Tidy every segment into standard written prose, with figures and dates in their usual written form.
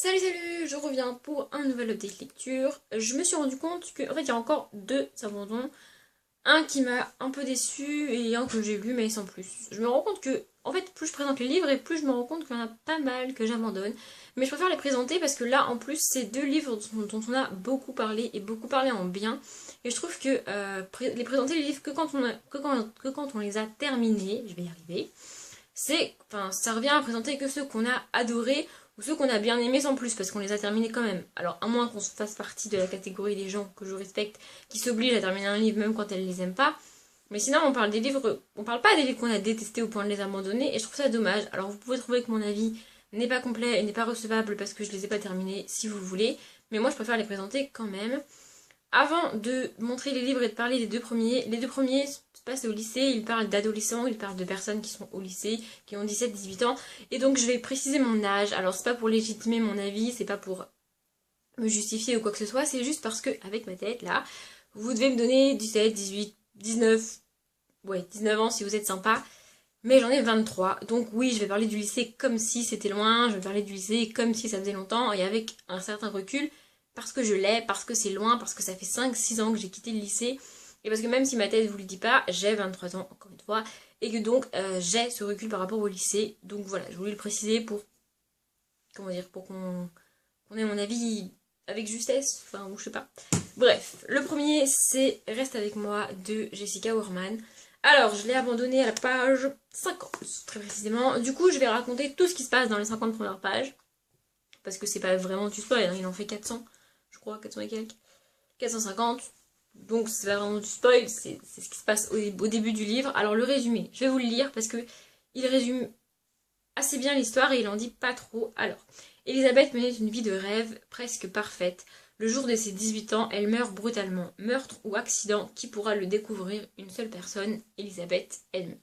Salut, je reviens pour un nouvel update lecture. Je me suis rendu compte qu'en fait il y a encore deux abandons. Un qui m'a un peu déçu et un que j'ai lu mais sans plus. Je me rends compte que en fait plus je présente les livres et plus je me rends compte qu'il y en a pas mal que j'abandonne. Mais je préfère les présenter parce que là en plus c'est deux livres dont on a beaucoup parlé et beaucoup parlé en bien. Et je trouve que les présenter les livres que quand on les a terminés, je vais y arriver, enfin, ça revient à présenter que ceux qu'on a adorés ou ceux qu'on a bien aimés sans plus, parce qu'on les a terminés quand même. Alors, à moins qu'on fasse partie de la catégorie des gens que je respecte, qui s'obligent à terminer un livre même quand elles les aiment pas. Mais sinon, on parle des livres, on parle pas des livres qu'on a détestés au point de les abandonner, et je trouve ça dommage. Alors, vous pouvez trouver que mon avis n'est pas complet et n'est pas recevable parce que je les ai pas terminés, si vous voulez, mais moi je préfère les présenter quand même. Avant de montrer les livres et de parler des deux premiers, les deux premiers se passent au lycée, ils parlent d'adolescents, ils parlent de personnes qui sont au lycée, qui ont 17-18 ans, et donc je vais préciser mon âge. Alors c'est pas pour légitimer mon avis, c'est pas pour me justifier ou quoi que ce soit, c'est juste parce que, avec ma tête là, vous devez me donner 17, 18, 19, ouais, 19 ans si vous êtes sympa, mais j'en ai 23, donc oui, je vais parler du lycée comme si c'était loin, je vais parler du lycée comme si ça faisait longtemps, et avec un certain recul, parce que je l'ai, parce que c'est loin, parce que ça fait 5-6 ans que j'ai quitté le lycée, et parce que même si ma tête vous le dit pas, j'ai 23 ans, encore une fois, et que donc j'ai ce recul par rapport au lycée, donc voilà, je voulais le préciser pour, comment dire, pour qu'on ait mon avis avec justesse, enfin, ou je sais pas. Bref, le premier, c'est Reste avec moi de Jessica Warman. Alors, je l'ai abandonné à la page 50, très précisément. Du coup, je vais raconter tout ce qui se passe dans les 50 premières pages. Parce que c'est pas vraiment du spoil, hein, il en fait 400, je crois, 400 et quelques. 450. Donc, c'est pas vraiment du spoil, c'est ce qui se passe au début du livre. Alors, le résumé, je vais vous le lire parce que il résume assez bien l'histoire et il en dit pas trop. Alors, Elisabeth menait une vie de rêve presque parfaite. Le jour de ses 18 ans, elle meurt brutalement. Meurtre ou accident, qui pourra le découvrir? Une seule personne, Elisabeth elle-même.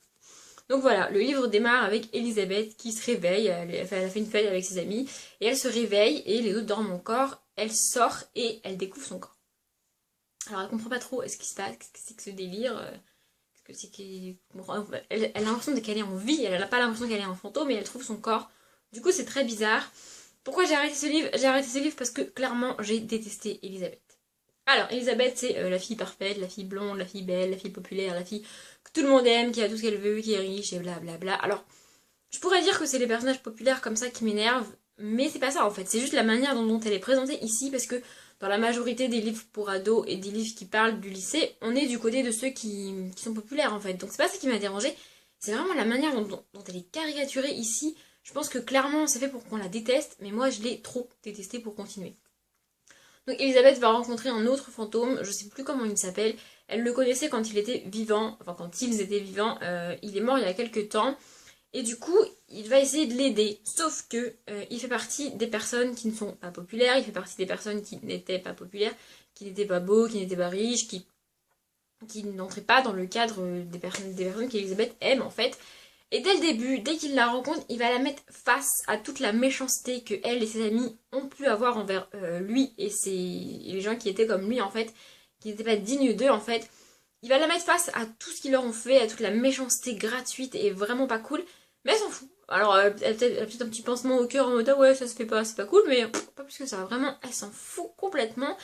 Donc voilà, le livre démarre avec Elisabeth qui se réveille, elle a fait une fête avec ses amis, et elle se réveille et les autres dorment encore, elle sort et elle découvre son corps. Alors elle comprend pas trop ce qui se passe, qu'est-ce que c'est que ce délire, qu'est-ce que c'est elle a l'impression qu'elle est en vie, elle n'a pas l'impression qu'elle est un fantôme, mais elle trouve son corps. Du coup c'est très bizarre. Pourquoi j'ai arrêté ce livre? J'ai arrêté ce livre parce que clairement j'ai détesté Elisabeth. Alors, Elisabeth, c'est la fille parfaite, la fille blonde, la fille belle, la fille populaire, la fille que tout le monde aime, qui a tout ce qu'elle veut, qui est riche et blablabla. Alors, je pourrais dire que c'est les personnages populaires comme ça qui m'énervent, mais c'est pas ça en fait. C'est juste la manière dont elle est présentée ici, parce que dans la majorité des livres pour ados et des livres qui parlent du lycée, on est du côté de ceux qui sont populaires en fait. Donc c'est pas ça qui m'a dérangé, c'est vraiment la manière dont elle est caricaturée ici. Je pense que clairement c'est fait pour qu'on la déteste, mais moi je l'ai trop détestée pour continuer. Donc Elisabeth va rencontrer un autre fantôme, je sais plus comment il s'appelle. Elle le connaissait quand il était vivant, enfin quand ils étaient vivants. Il est mort il y a quelques temps. Et du coup, il va essayer de l'aider. Sauf que il fait partie des personnes qui ne sont pas populaires, il fait partie des personnes qui n'étaient pas populaires, qui n'étaient pas beaux, qui n'étaient pas riches, qui n'entraient pas dans le cadre des personnes qu'Elisabeth aime en fait. Et dès le début, dès qu'il la rencontre, il va la mettre face à toute la méchanceté que elle et ses amis ont pu avoir envers lui et les gens qui étaient comme lui en fait, qui n'étaient pas dignes d'eux en fait. Il va la mettre face à tout ce qu'ils leur ont fait, à toute la méchanceté gratuite et vraiment pas cool, mais elle s'en fout. Alors elle a peut-être un petit pincement au cœur en mode ah ouais ça se fait pas, c'est pas cool, mais pas plus que ça, vraiment elle s'en fout complètement.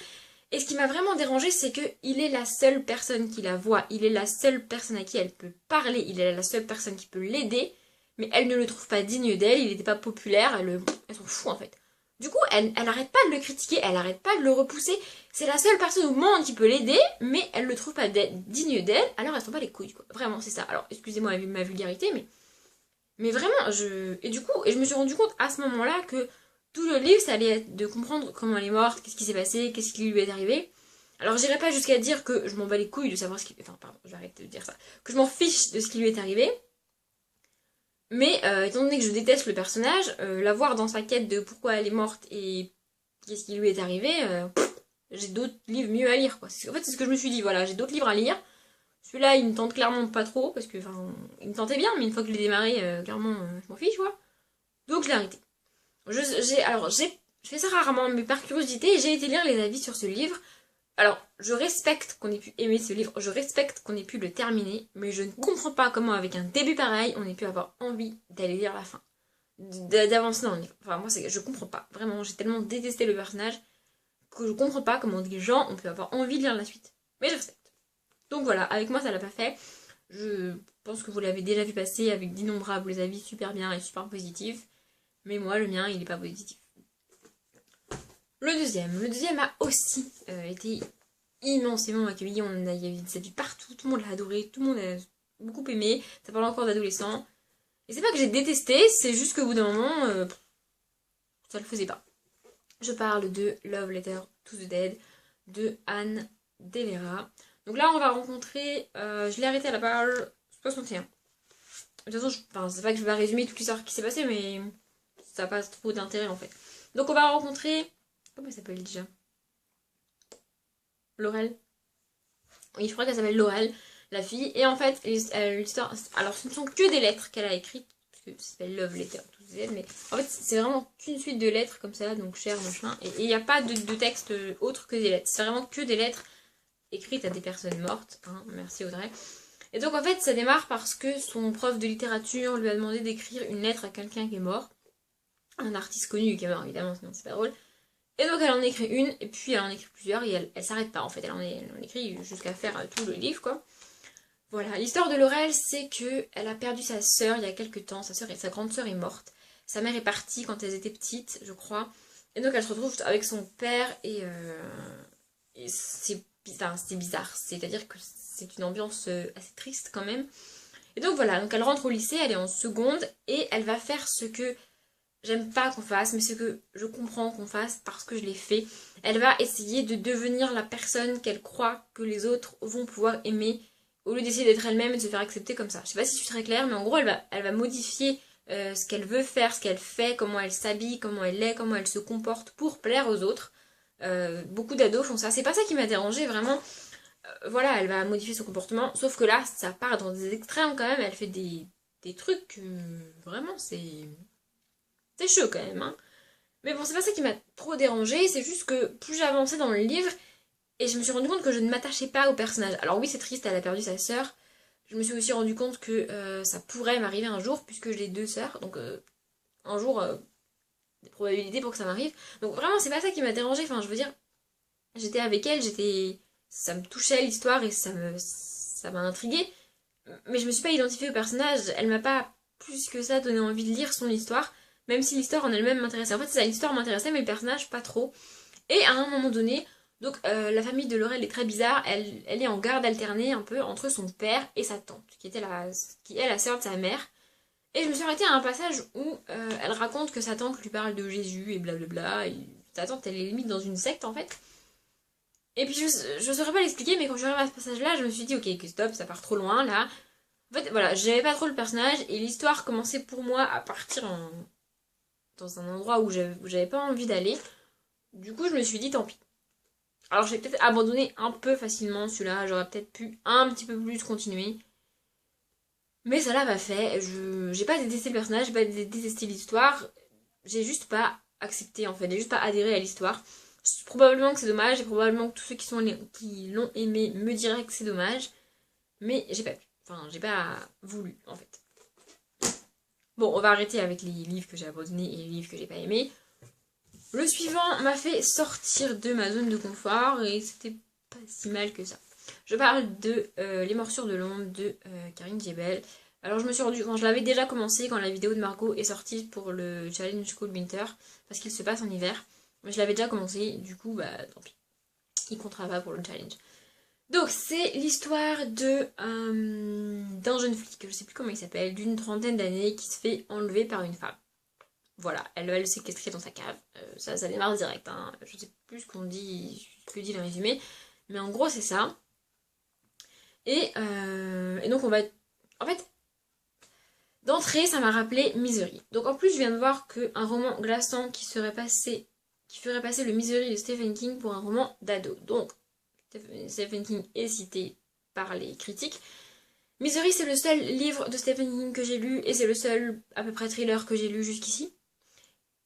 Et ce qui m'a vraiment dérangé, c'est que il est la seule personne qui la voit, il est la seule personne à qui elle peut parler, il est la seule personne qui peut l'aider, mais elle ne le trouve pas digne d'elle, il n'était pas populaire, elle s'en fout en fait. Du coup, elle arrête pas de le critiquer, elle arrête pas de le repousser. C'est la seule personne au monde qui peut l'aider, mais elle le trouve pas digne d'elle, alors elle s'en bat les couilles, quoi. Vraiment, c'est ça. Alors, excusez-moi ma vulgarité, mais vraiment, et du coup, je me suis rendu compte à ce moment-là que tout le livre, ça allait être de comprendre comment elle est morte, qu'est-ce qui s'est passé, qu'est-ce qui lui est arrivé. Alors j'irai pas jusqu'à dire que je m'en bats les couilles de savoir ce qui... Enfin, pardon, j'arrête de dire ça. Que je m'en fiche de ce qui lui est arrivé. Mais étant donné que je déteste le personnage, la voir dans sa quête de pourquoi elle est morte et qu'est-ce qui lui est arrivé, j'ai d'autres livres mieux à lire, quoi. En fait, c'est ce que je me suis dit, voilà, j'ai d'autres livres à lire. Celui-là, il me tente clairement pas trop, parce que, enfin, il me tentait bien, mais une fois que je l'ai démarré, clairement, je m'en fiche, quoi. Donc je l'ai arrêté. Je fais ça rarement, mais par curiosité, j'ai été lire les avis sur ce livre. Alors, je respecte qu'on ait pu aimer ce livre, je respecte qu'on ait pu le terminer, mais je ne comprends pas comment, avec un début pareil, on ait pu avoir envie d'aller lire la fin. d'avancer dans le livre. Enfin, moi, je comprends pas. Vraiment, j'ai tellement détesté le personnage que je comprends pas comment des gens ont pu avoir envie de lire la suite. Mais je respecte. Donc voilà, avec moi, ça l'a pas fait. Je pense que vous l'avez déjà vu passer avec d'innombrables avis super bien et super positifs. Mais moi, le mien, il est pas positif. Le deuxième a aussi été immensément accueilli. Il y avait des avis partout, tout le monde l'a adoré, tout le monde a beaucoup aimé. Ça parle encore d'adolescents. Et c'est pas que j'ai détesté, c'est juste qu'au bout d'un moment, ça le faisait pas. Je parle de Love Letter to the Dead de Anne Delera. Donc là, on va rencontrer. Je l'ai arrêté à la page 61. De toute façon, c'est pas que je vais résumer toute l'histoire qui s'est passée, mais ça n'a pas trop d'intérêt en fait. Donc on va rencontrer. Comment elle s'appelle déjà? Laurel. Oui, je crois qu'elle s'appelle Laurel, la fille. Et en fait, l'histoire. Alors, ce ne sont que des lettres qu'elle a écrites. Parce que ça s'appelle Love Letter to the Dead. Mais en fait, c'est vraiment qu'une suite de lettres comme ça. Donc, cher, machin. Et il n'y a pas de texte autre que des lettres. C'est vraiment que des lettres écrites à des personnes mortes. Hein. Merci Audrey. Et donc, en fait, ça démarre parce que son prof de littérature lui a demandé d'écrire une lettre à quelqu'un qui est mort. Un artiste connu qui est mort, évidemment, sinon c'est pas drôle. Et donc elle en écrit une, et puis elle en écrit plusieurs, et elle s'arrête pas en fait, elle en écrit jusqu'à faire tout le livre quoi. Voilà, l'histoire de Laurel, c'est que elle a perdu sa sœur il y a quelques temps, sa grande sœur est morte. Sa mère est partie quand elles étaient petites, je crois. Et donc elle se retrouve avec son père, et c'est bizarre. C'est-à-dire que c'est une ambiance assez triste quand même. Et donc voilà, donc elle rentre au lycée, elle est en seconde, et elle va faire ce que j'aime pas qu'on fasse, mais ce que je comprends qu'on fasse parce que je l'ai fait. Elle va essayer de devenir la personne qu'elle croit que les autres vont pouvoir aimer, au lieu d'essayer d'être elle-même et de se faire accepter comme ça. Je sais pas si je suis très claire, mais en gros, elle va modifier ce qu'elle veut faire, ce qu'elle fait, comment elle s'habille, comment elle est, comment elle se comporte pour plaire aux autres. Beaucoup d'ados font ça. C'est pas ça qui m'a dérangée, vraiment. Voilà, elle va modifier son comportement, sauf que là, ça part dans des extrêmes quand même. Elle fait des trucs, vraiment, c'est chaud quand même, hein. Mais bon, c'est pas ça qui m'a trop dérangée, c'est juste que plus j'avançais dans le livre, et je me suis rendu compte que je ne m'attachais pas au personnage. Alors oui, c'est triste, elle a perdu sa sœur. Je me suis aussi rendu compte que ça pourrait m'arriver un jour, puisque j'ai deux sœurs, donc un jour, des probabilités pour que ça m'arrive. Donc vraiment, c'est pas ça qui m'a dérangée, enfin je veux dire, j'étais avec elle, ça me touchait l'histoire et ça m'a intriguée. Mais je me suis pas identifiée au personnage, elle m'a pas plus que ça donné envie de lire son histoire. Même si l'histoire en elle-même m'intéressait. En fait, ça, l'histoire m'intéressait, mais le personnage, pas trop. Et à un moment donné, donc la famille de Laurel est très bizarre. Elle est en garde alternée un peu entre son père et sa tante, qui est la sœur de sa mère. Et je me suis arrêtée à un passage où elle raconte que sa tante lui parle de Jésus et blablabla. Et sa tante, elle est limite dans une secte en fait. Et puis je saurais pas l'expliquer, mais quand je suis arrivée à ce passage-là, je me suis dit, ok, que stop, ça part trop loin là. En fait, voilà, j'avais pas trop le personnage et l'histoire commençait pour moi à partir dans un endroit où j'avais pas envie d'aller. Du coup, je me suis dit tant pis. Alors, j'ai peut-être abandonné un peu facilement celui-là. J'aurais peut-être pu un petit peu plus continuer. Mais ça l'a pas fait. J'ai pas détesté le personnage, j'ai pas détesté l'histoire. J'ai juste pas accepté en fait. J'ai juste pas adhéré à l'histoire. Probablement que c'est dommage et probablement que tous ceux qui l'ont aimé me diraient que c'est dommage. Mais j'ai pas pu. Enfin, j'ai pas voulu en fait. Bon, on va arrêter avec les livres que j'ai abandonnés et les livres que j'ai pas aimés. Le suivant m'a fait sortir de ma zone de confort et c'était pas si mal que ça. Je parle de Les Morsures de l'ombre de Karine Jebel. Alors je me suis rendu quand je l'avais déjà commencé quand la vidéo de Margot est sortie pour le challenge Cool Winter parce qu'il se passe en hiver. Mais je l'avais déjà commencé, du coup bah tant pis. Il comptera pas pour le challenge. Donc c'est l'histoire d'un jeune flic, je sais plus comment il s'appelle, d'une trentaine d'années qui se fait enlever par une femme. Voilà, elle va le séquestrer dans sa cave. Ça démarre direct, hein. Je sais plus ce que dit le résumé. Mais en gros c'est ça. Et donc on va... En fait, d'entrée ça m'a rappelé Misery. Donc en plus je viens de voir qu'un roman glaçant qui ferait passer le Misery de Stephen King pour un roman d'ado. Donc Stephen King est cité par les critiques. Misery, c'est le seul livre de Stephen King que j'ai lu et c'est le seul à peu près thriller que j'ai lu jusqu'ici.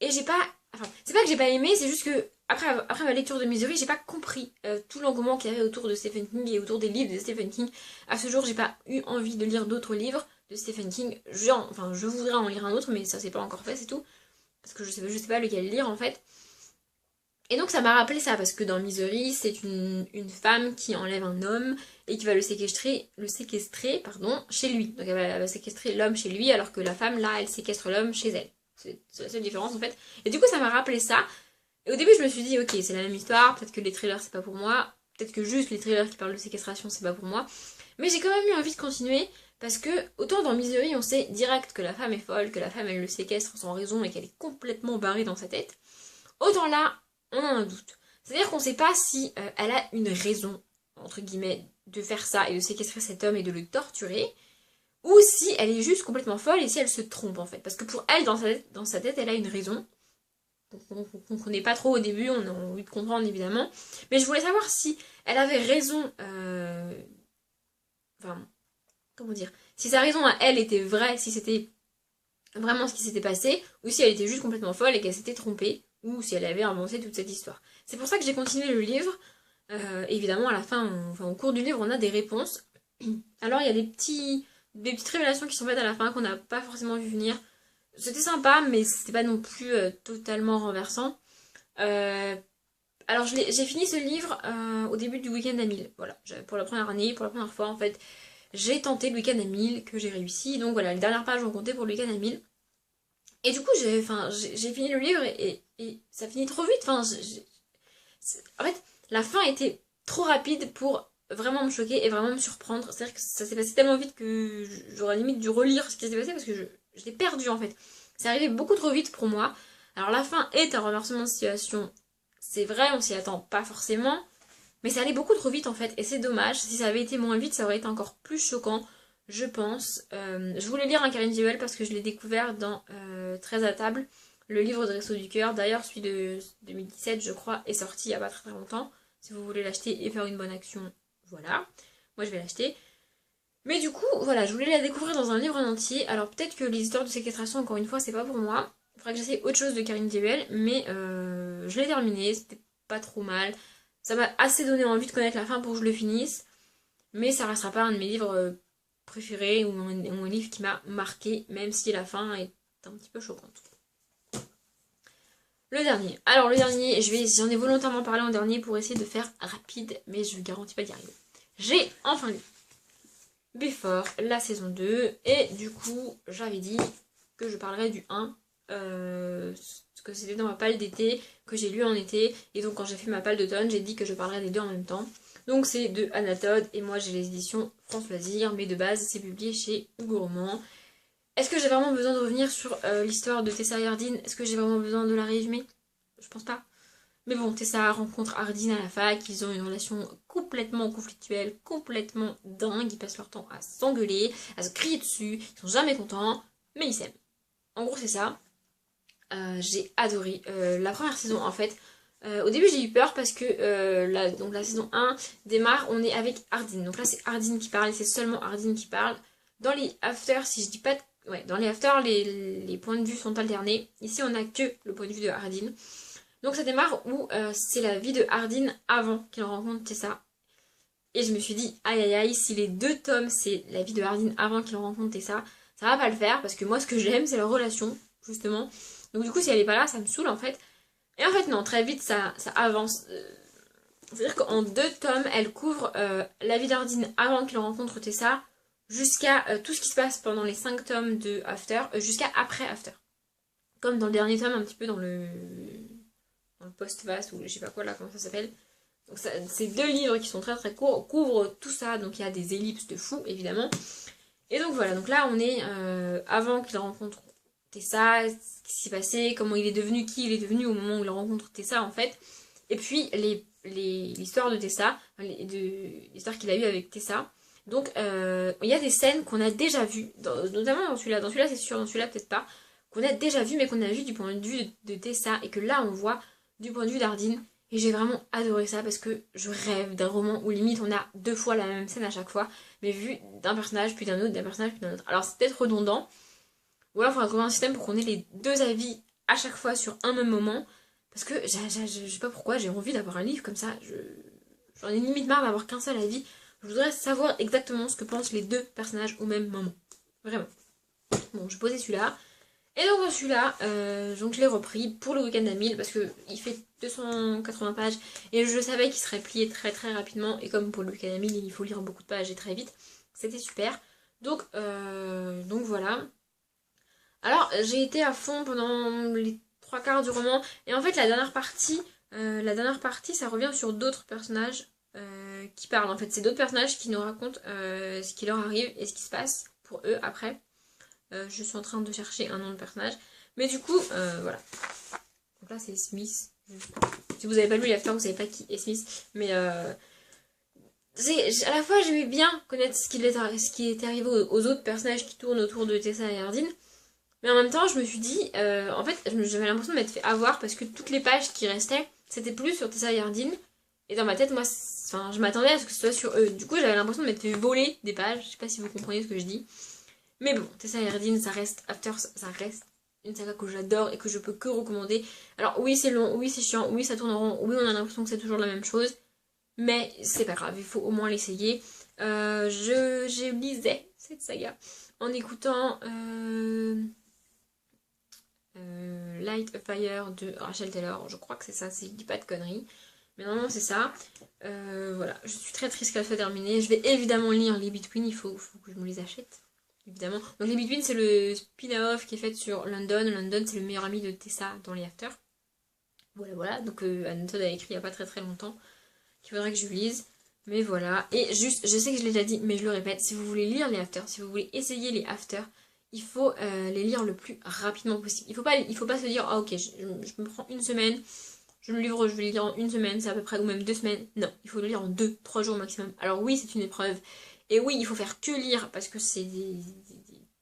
Et j'ai pas... Enfin, c'est pas que j'ai pas aimé, c'est juste que après ma lecture de Misery, j'ai pas compris tout l'engouement qu'il y avait autour de Stephen King et autour des livres de Stephen King. À ce jour, j'ai pas eu envie de lire d'autres livres. de Stephen King. Enfin, je voudrais en lire un autre, mais ça c'est pas encore fait, c'est tout. Parce que je sais pas lequel lire en fait. Et donc ça m'a rappelé ça, parce que dans Misery, c'est une femme qui enlève un homme et qui va le séquestrer pardon, chez lui. Donc elle va séquestrer l'homme chez lui, alors que la femme, là, elle séquestre l'homme chez elle. C'est la seule différence en fait. Et du coup ça m'a rappelé ça. Et au début je me suis dit, ok, c'est la même histoire, peut-être que les trailers c'est pas pour moi, peut-être que juste les trailers qui parlent de séquestration c'est pas pour moi. Mais j'ai quand même eu envie de continuer, parce que autant dans Misery on sait direct que la femme est folle, que la femme elle le séquestre sans raison et qu'elle est complètement barrée dans sa tête. Autant là, on a un doute. C'est-à-dire qu'on ne sait pas si elle a une raison, entre guillemets, de faire ça et de séquestrer cet homme et de le torturer, ou si elle est juste complètement folle et si elle se trompe en fait. Parce que pour elle, dans sa tête elle a une raison. On ne connaît pas trop au début, on a envie de comprendre évidemment. Mais je voulais savoir si elle avait raison. Enfin, comment dire, si sa raison à elle était vraie, si c'était vraiment ce qui s'était passé, ou si elle était juste complètement folle et qu'elle s'était trompée, ou si elle avait inventé toute cette histoire. C'est pour ça que j'ai continué le livre. Évidemment, à la fin, au cours du livre, on a des réponses. Alors, il y a des petites révélations qui sont faites à la fin qu'on n'a pas forcément vu venir. C'était sympa, mais c'était pas non plus totalement renversant. Alors, j'ai fini ce livre au début du week-end à 1000. Voilà, pour la première année, pour la première fois, en fait, j'ai tenté le week-end à 1000, que j'ai réussi. Donc voilà, les dernières pages ont compté pour le week-end à 1000. Et du coup, j'ai fini le livre et ça finit trop vite. En fait, la fin était trop rapide pour vraiment me choquer et vraiment me surprendre. C'est-à-dire que ça s'est passé tellement vite que j'aurais limite dû relire ce qui s'est passé parce que j'étais perdue en fait. C'est arrivé beaucoup trop vite pour moi. Alors la fin est un renversement de situation. C'est vrai, on s'y attend pas forcément. Mais ça allait beaucoup trop vite en fait. Et c'est dommage. Si ça avait été moins vite, ça aurait été encore plus choquant, je pense. Je voulais lire un Karen Duel parce que je l'ai découvert dans 13 à table, le livre de Resto du Cœur. D'ailleurs, celui de 2017, je crois, est sorti il y a pas très longtemps. Si vous voulez l'acheter et faire une bonne action, voilà. Moi, je vais l'acheter. Mais du coup, voilà, je voulais la découvrir dans un livre en entier. Alors peut-être que les histoires de séquestration, encore une fois, c'est pas pour moi. Il faudrait que j'essaie autre chose de Karine Duel. Mais je l'ai terminé, c'était pas trop mal. Ça m'a assez donné envie de connaître la fin pour que je le finisse. Mais ça restera pas un de mes livres préférés ou un livre qui m'a marqué, même si la fin est un petit peu choquante. Le dernier. Alors le dernier, j'en ai volontairement parlé en dernier pour essayer de faire rapide, mais je ne garantis pas d'y arriver. J'ai enfin lu Before, la saison 2, et du coup, j'avais dit que je parlerais du 1, que c'était dans ma palle d'été, que j'ai lu en été, et donc quand j'ai fait ma palle d'automne, j'ai dit que je parlerais des deux en même temps. Donc c'est de Anatode, et moi j'ai les éditions France Loisirs, mais de base c'est publié chez Hugo Roman. Est-ce que j'ai vraiment besoin de revenir sur l'histoire de Tessa et Hardin? Est-ce que j'ai vraiment besoin de la résumer? Je pense pas. Mais bon, Tessa rencontre Hardin à la fac, ils ont une relation complètement conflictuelle, complètement dingue, ils passent leur temps à s'engueuler, à se crier dessus, ils sont jamais contents, mais ils s'aiment. En gros c'est ça. J'ai adoré la première saison en fait. Au début j'ai eu peur parce que la saison 1 démarre, on est avec Hardin. Donc là c'est Hardin qui parle et c'est seulement Hardin qui parle. Dans les afters, si je dis pas... Ouais, dans les afters, les points de vue sont alternés. Ici on a que le point de vue de Hardin. Donc ça démarre où c'est la vie de Hardin avant qu'il rencontre Tessa. Et je me suis dit, aïe aïe aïe, si les deux tomes c'est la vie de Hardin avant qu'il rencontre Tessa, ça va pas le faire parce que moi ce que j'aime c'est leur relation, justement. Donc du coup si elle est pas là, ça me saoule en fait. Et en fait non, très vite ça avance. C'est-à-dire qu'en 2 tomes, elle couvre la vie d'Hardin avant qu'il rencontre Tessa, jusqu'à tout ce qui se passe pendant les 5 tomes de After, jusqu'à après After. Comme dans le dernier tome, un petit peu dans le post-vaste, ou je sais pas quoi là, comment ça s'appelle. Donc ces 2 livres qui sont très très courts couvrent tout ça, donc il y a des ellipses de fou évidemment. Et donc voilà, donc là on est avant qu'il rencontre Tessa, ce qui s'est passé, comment il est devenu, qui il est devenu au moment où il rencontre Tessa en fait. Et puis l'histoire de Tessa, l'histoire qu'il a eue avec Tessa. Donc il y a des scènes qu'on a déjà vues, notamment dans celui-là. Dans celui-là c'est sûr, dans celui-là peut-être pas. Qu'on a déjà vu mais qu'on a vu du point de vue de Tessa. Et que là on voit du point de vue d'Hardin. Et j'ai vraiment adoré ça parce que je rêve d'un roman où limite on a 2 fois la même scène à chaque fois. Mais vu d'un personnage puis d'un autre, d'un personnage puis d'un autre. Alors c'est peut-être redondant. Ou alors il faudra trouver un système pour qu'on ait les 2 avis à chaque fois sur un même moment. Parce que je sais pas pourquoi, j'ai envie d'avoir un livre comme ça. J'en ai limite marre d'avoir qu'un seul avis. Je voudrais savoir exactement ce que pensent les 2 personnages au même moment. Vraiment. Bon, je posais celui-là. Et donc dans celui-là, donc je l'ai repris pour le week-end à 1000 parce qu'il fait 280 pages et je savais qu'il serait plié très très rapidement et comme pour le week-end à 1000 il faut lire beaucoup de pages et très vite, c'était super. Donc voilà. Alors j'ai été à fond pendant les trois quarts du roman et en fait la dernière partie ça revient sur d'autres personnages qui parlent en fait. C'est d'autres personnages qui nous racontent ce qui leur arrive et ce qui se passe pour eux après. Je suis en train de chercher un nom de personnage. Mais du coup, voilà. Donc là, c'est Smith. Si vous n'avez pas lu l'after, vous savez pas qui est Smith. Mais à la fois, j'aimais bien connaître ce qui était arrivé aux autres personnages qui tournent autour de Tessa et Ardyn. Mais en même temps, je me suis dit, en fait, j'avais l'impression de m'être fait avoir parce que toutes les pages qui restaient, c'était plus sur Tessa et Ardyn. Et dans ma tête, moi, enfin, je m'attendais à ce que ce soit sur eux. Du coup, j'avais l'impression de m'être fait voler des pages. Je sais pas si vous comprenez ce que je dis. Mais bon, Tessa et Erdine, ça reste After, ça reste une saga que j'adore et que je peux que recommander. Alors oui, c'est long, oui, c'est chiant, oui, ça tourne en rond, oui, on a l'impression que c'est toujours la même chose. Mais c'est pas grave, il faut au moins l'essayer. Je lisais cette saga en écoutant Light a Fire de Rachel Taylor. Je crois que c'est ça, si je dis pas de conneries. Mais normalement, c'est ça. Voilà, je suis très triste qu'elle soit terminée. Je vais évidemment lire les Between, il faut que je me les achète. Évidemment. Donc les Between, c'est le spin-off qui est fait sur London. London, c'est le meilleur ami de Tessa dans les After. Voilà, voilà. Donc Anatole a écrit il n'y a pas très très longtemps qu'il faudrait que je lise. Mais voilà. Et juste, je sais que je l'ai déjà dit, mais je le répète, si vous voulez lire les After, si vous voulez essayer les After, il faut les lire le plus rapidement possible. Il faut pas se dire, ah ok, je me prends une semaine, je me livre, je vais le lire en une semaine, c'est à peu près, ou même 2 semaines. Non, il faut le lire en 2-3 jours maximum. Alors oui, c'est une épreuve. Et oui, il faut faire que lire parce que c'est des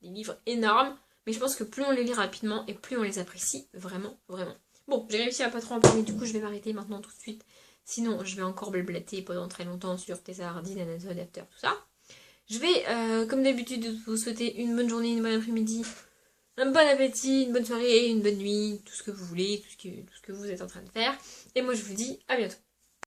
livres énormes. Mais je pense que plus on les lit rapidement et plus on les apprécie vraiment, vraiment. Bon, j'ai réussi à pas trop en parler, du coup je vais m'arrêter maintenant tout de suite. Sinon, je vais encore blablater pendant très longtemps sur Tessa Ardyn, Anatole, After, tout ça. Je vais, comme d'habitude, vous souhaiter une bonne journée, une bonne après-midi, un bon appétit, une bonne soirée, une bonne nuit, tout ce que vous voulez, tout ce que vous êtes en train de faire. Et moi, je vous dis à bientôt.